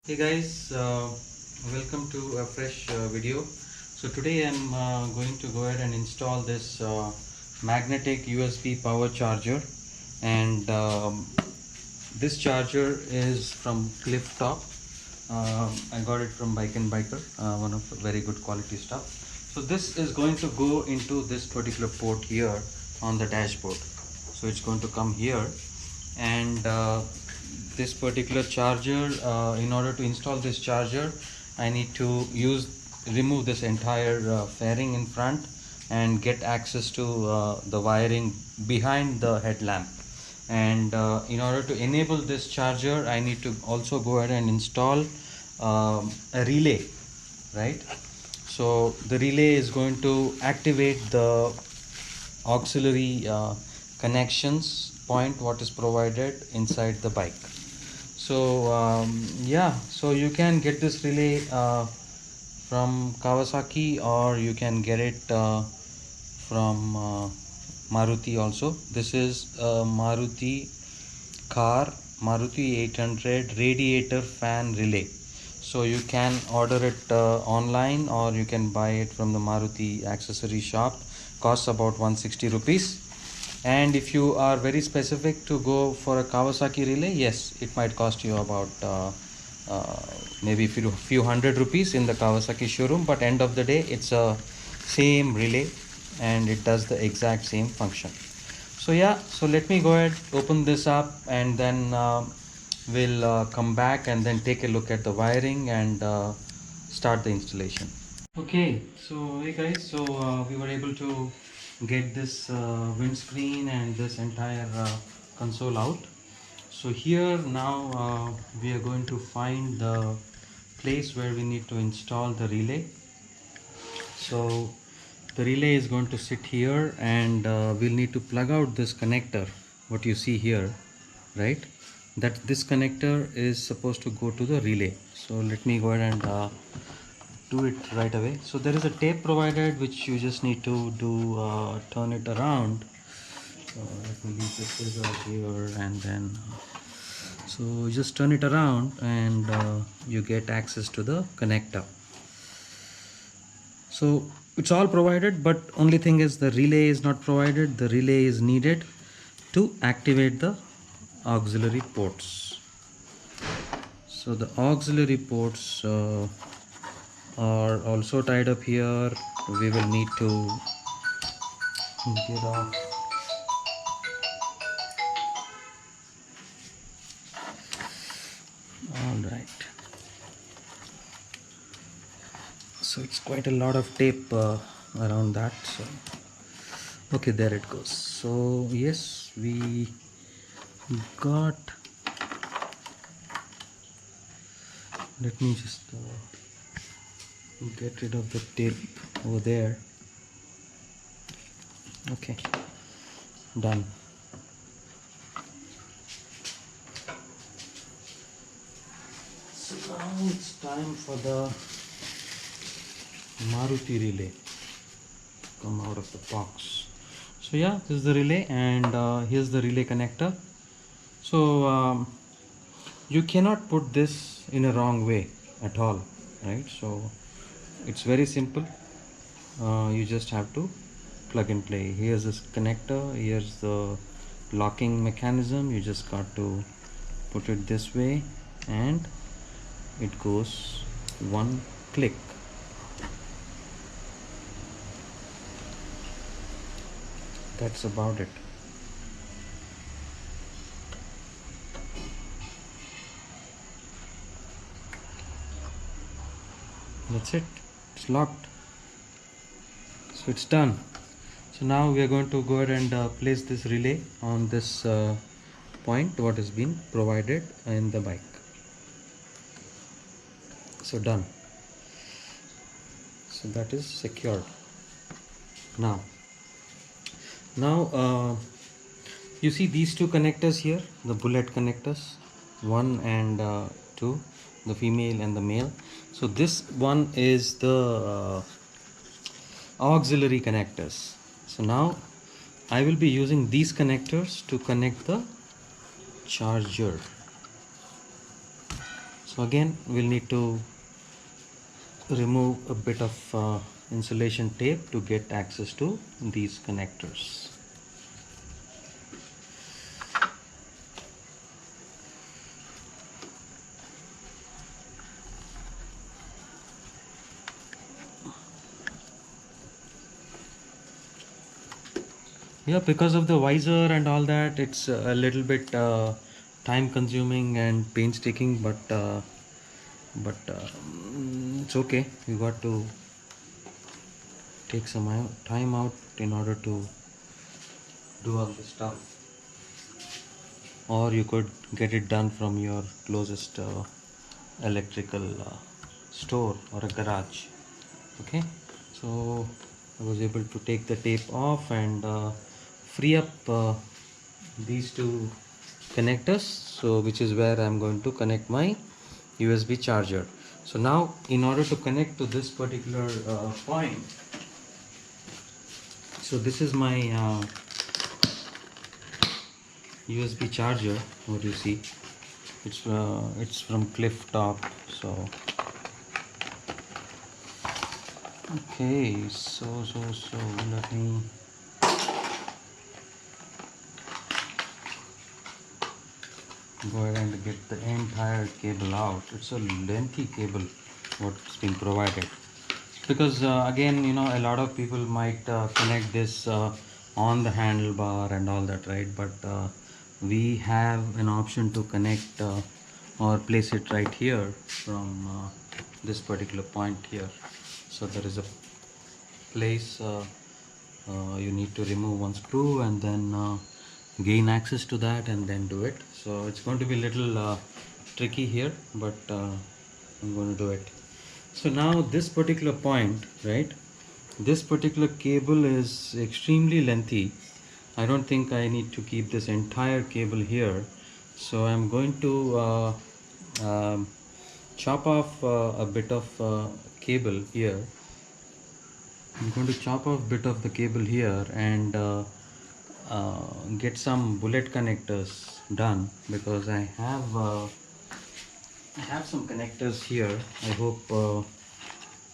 Hey guys, welcome to a fresh video. So today I'm going to go ahead and install this magnetic USB power charger, and this charger is from Cliff Top. I got it from Bike and Biker, one of the very good quality stuff. So this is going to go into this particular port here on the dashboard. So it's going to come here, and this particular charger, in order to install this charger, I need to remove this entire fairing in front and get access to the wiring behind the headlamp. And in order to enable this charger, I need to also go ahead and install a relay, right? So the relay is going to activate the auxiliary connections point what is provided inside the bike. So yeah, so you can get this relay from Kawasaki, or you can get it from Maruti also. This is a Maruti 800 radiator fan relay. So you can order it online, or you can buy it from the Maruti accessory shop. Costs about 160 rupees. And if you are very specific to go for a Kawasaki relay, yes, it might cost you about maybe few hundred rupees in the Kawasaki showroom, but end of the day it's a same relay and it does the exact same function. So yeah, so let me go ahead, open this up, and then we'll come back and then take a look at the wiring and start the installation. Okay, so hey guys, so we were able to get this windscreen and this entire console out. So here now we are going to find the place where we need to install the relay. So the relay is going to sit here, and we'll need to plug out this connector, what you see here, right? That this connector is supposed to go to the relay. So let me go ahead and do it right away. So there is a tape provided which you just need to do, turn it around. Let me leave the scissors here, and then so just turn it around, and you get access to the connector. So it's all provided, but only thing is the relay is not provided. The relay is needed to activate the auxiliary ports. So the auxiliary ports are also tied up here. We will need to get off. All right. So it's quite a lot of tape around that. So okay, there it goes. So yes, we got, let me just get rid of the tape over there. Okay, done. So now it's time for the Maruti relay come out of the box. So yeah, this is the relay, and here's the relay connector. So you cannot put this in a wrong way at all, right? So it's very simple. You just have to plug and play. Here's this connector, here's the locking mechanism. You just got to put it this way, and it goes one click. That's about it. That's it. It's locked. So it's done. So now we are going to go ahead and place this relay on this point what has been provided in the bike. So done. So that is secured. Now you see these two connectors here, the bullet connectors, 1 and 2, the female and the male. So this one is the auxiliary connectors. So now I will be using these connectors to connect the charger. So So again we'll need to remove a bit of insulation tape to get access to these connectors. Yeah, because of the visor and all that, it's a little bit time consuming and painstaking, but it's okay. You got to take some time out in order to do all this stuff, or you could get it done from your closest electrical store or a garage. Okay, so I was able to take the tape off and free up these two connectors, so which is where I'm going to connect my USB charger. So now in order to connect to this particular point, so this is my USB charger. What you see, it's from Cliff Top. So okay, so let me go ahead and get the entire cable out. It's a lengthy cable what's been provided, because again, you know, a lot of people might connect this on the handlebar and all that, right? But we have an option to connect or place it right here from this particular point here. So there is a place you need to remove one screw and then gain access to that and then do it. So it's going to be a little tricky here, but I'm going to do it. So now this particular point, right, this particular cable is extremely lengthy. I don't think I need to keep this entire cable here, so I'm going to um, chop off a bit of cable here. I'm going to chop off a bit of the cable here and get some bullet connectors done, because I have some connectors here. I hope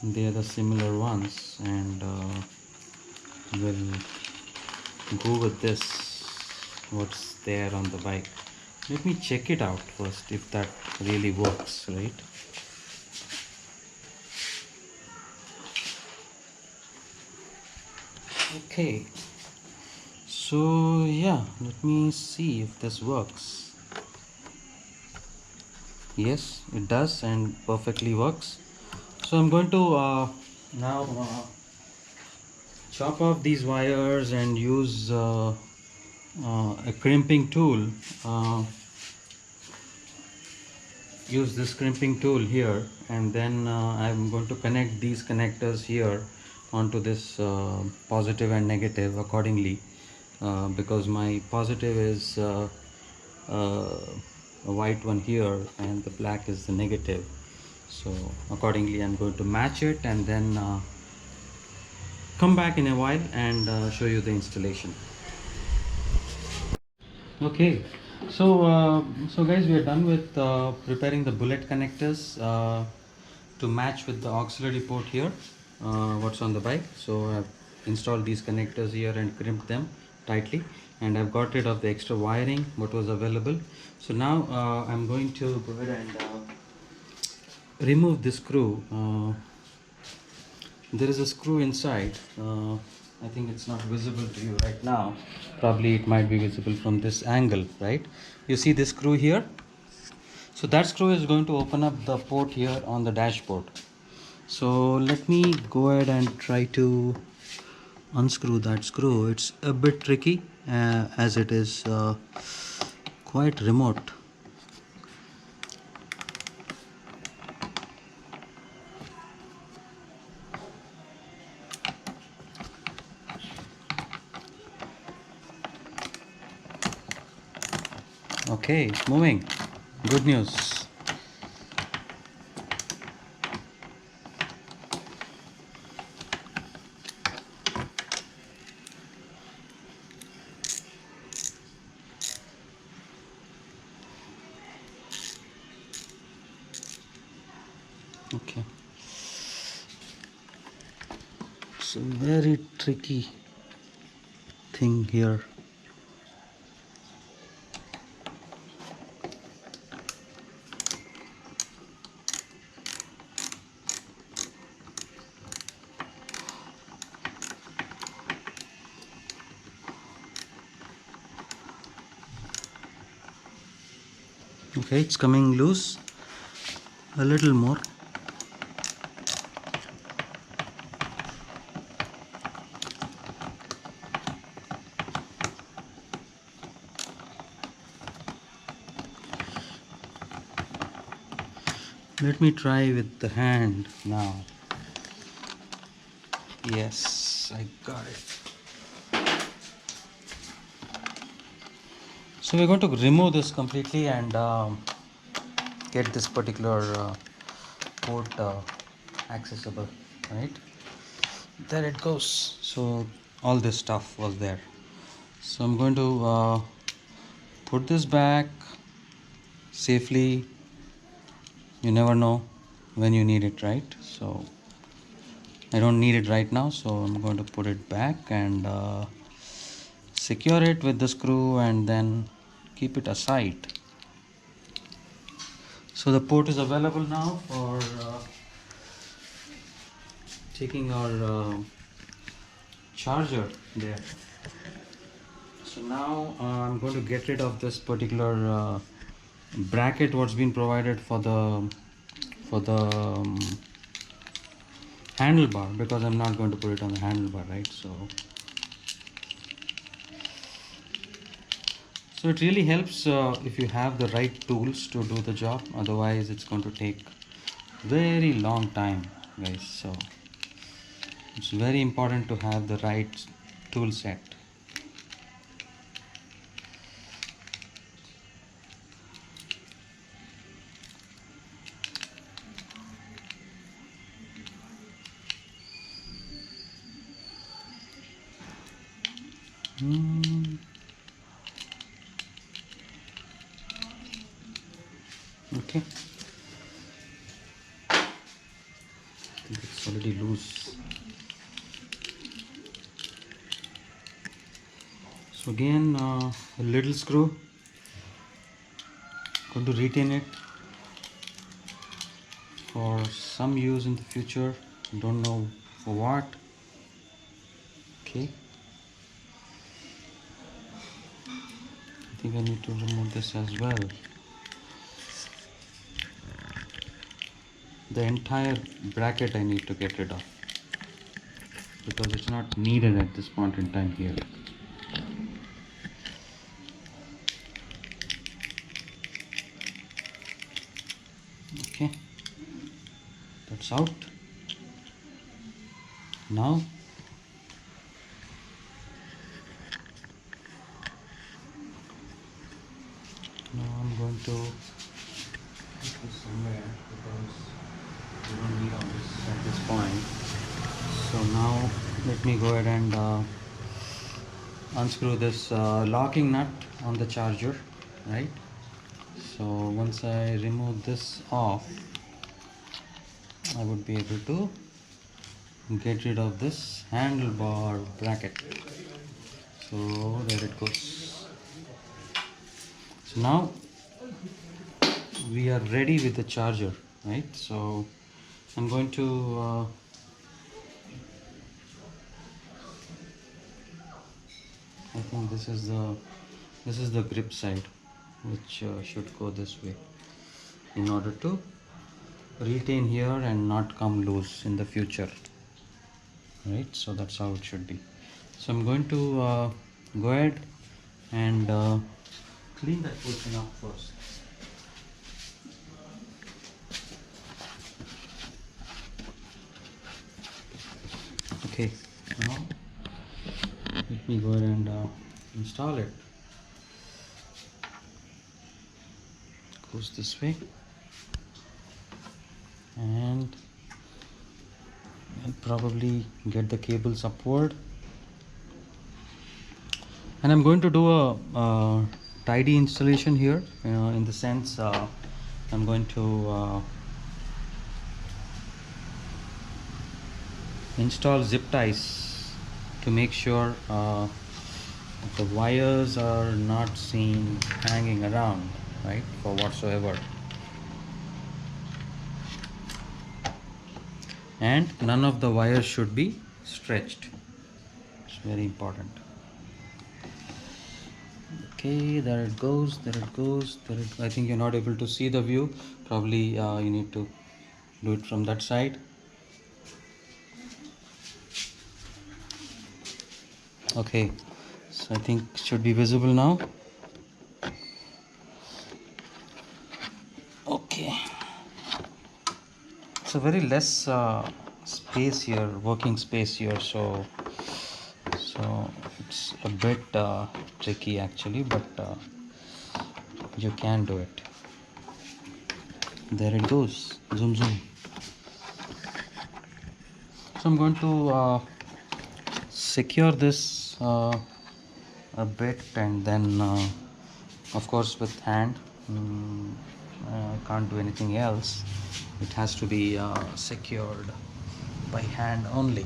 they are the similar ones, and we'll go with this what's there on the bike. Let me check it out first if that really works, right? Okay, so yeah, let me see if this works. Yes, it does and perfectly works. So I'm going to now chop off these wires and use a crimping tool. Use this crimping tool here, and then I'm going to connect these connectors here onto this positive and negative accordingly, because my positive is a white one here and the black is the negative. So accordingly I'm going to match it and then come back in a while and show you the installation. Okay, so guys, we are done with preparing the bullet connectors to match with the auxiliary port here, what's on the bike. So I've installed these connectors here and crimped them tightly, and I've got rid of the extra wiring what was available. So now I'm going to go ahead and remove this screw. There is a screw inside. I think it's not visible to you right now. Probably it might be visible from this angle, right? You see this screw here? So that screw is going to open up the port here on the dashboard. So let me go ahead and try to unscrew that screw. It's a bit tricky as it is quite remote. Okay, it's moving. Good news. Okay, it's a very tricky thing here. Okay, it's coming loose a little more. Let me try with the hand now. Yes, I got it. So we're going to remove this completely and get this particular port accessible, right? There it goes. So all this stuff was there. So I'm going to put this back safely. You never know when you need it, right? So I don't need it right now, so I'm going to put it back and secure it with the screw and then keep it aside. So the port is available now for taking our charger there. So now I'm going to get rid of this particular bracket what's been provided for the handlebar, because I'm not going to put it on the handlebar, right? So it really helps if you have the right tools to do the job. Otherwise it's going to take very long time, guys. So it's very important to have the right tool set. Okay, I think it's already loose. So again, a little screw, going to retain it for some use in the future. Don't know for what. Okay, I think I need to remove this as well. The entire bracket I need to get rid of because it's not needed at this point in time here. Okay, that's out. Now I'm going to put this somewhere because we don't need all this at this point. So now let me go ahead and unscrew this locking nut on the charger, right? So once I remove this off, I would be able to get rid of this handlebar bracket. So there it goes. So now we are ready with the charger, right? So I'm going to I think this is the grip side, which should go this way in order to retain here and not come loose in the future, right? So that's how it should be. So I'm going to go ahead and clean that portion up first. Okay, now let me go ahead and install it. Goes this way, and I'll probably get the cables upward, and I'm going to do a tidy installation here, in the sense I'm going to install zip ties to make sure the wires are not seen hanging around, right, for whatsoever, and none of the wires should be stretched. It's very important. Okay, there it goes, there it goes, I think you're not able to see the view. Probably you need to do it from that side. Okay, so I think it should be visible now. Okay, it's a very less space here, working space here, so it's a bit tricky actually, but you can do it. There it goes, zoom zoom. So I'm going to secure this a bit, and then of course with hand, I can't do anything else. It has to be secured by hand only.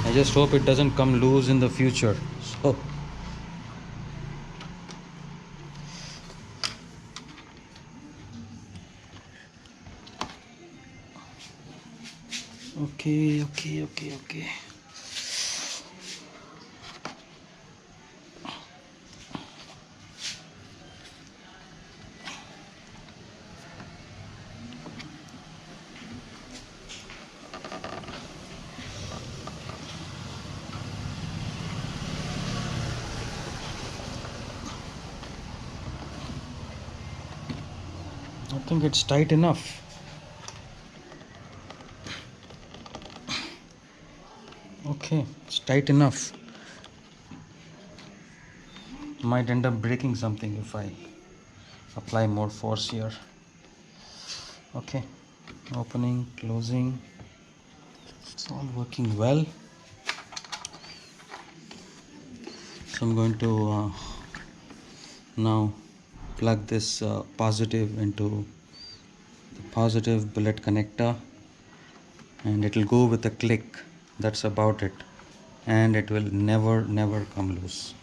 I just hope it doesn't come loose in the future. So okay. I think it's tight enough. Okay, it's tight enough. Might end up breaking something if I apply more force here. Okay, opening, closing, it's all working well. So I'm going to now plug this positive into the positive billet connector, and it will go with a click. That's about it, and it will never come loose.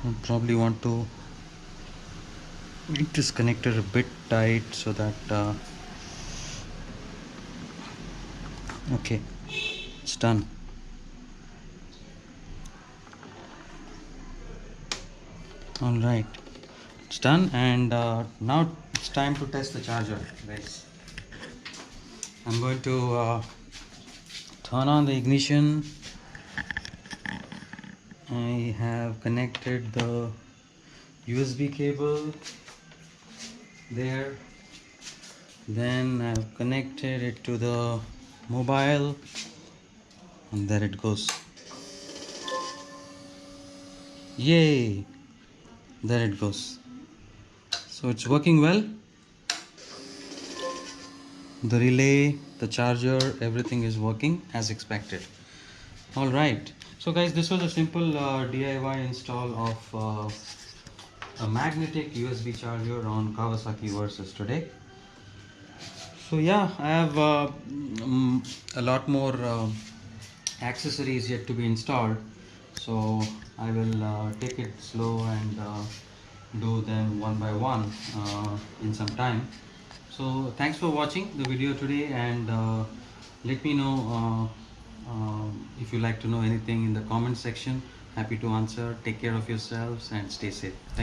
I probably want to make this connector a bit tight so that okay, it's done. All right, it's done, and now it's time to test the charger, guys. I'm going to turn on the ignition. I have connected the USB cable there, then I've connected it to the mobile, and there it goes. Yay, there it goes. So it's working well. The relay, the charger, everything is working as expected. All right, so guys, this was a simple DIY install of a magnetic USB charger on Kawasaki Versys today. So yeah, I have a lot more accessories yet to be installed, so I will take it slow and do them one by one in some time. So thanks for watching the video today, and let me know if you like to know anything in the comment section. Happy to answer. Take care of yourselves and stay safe. Thank you.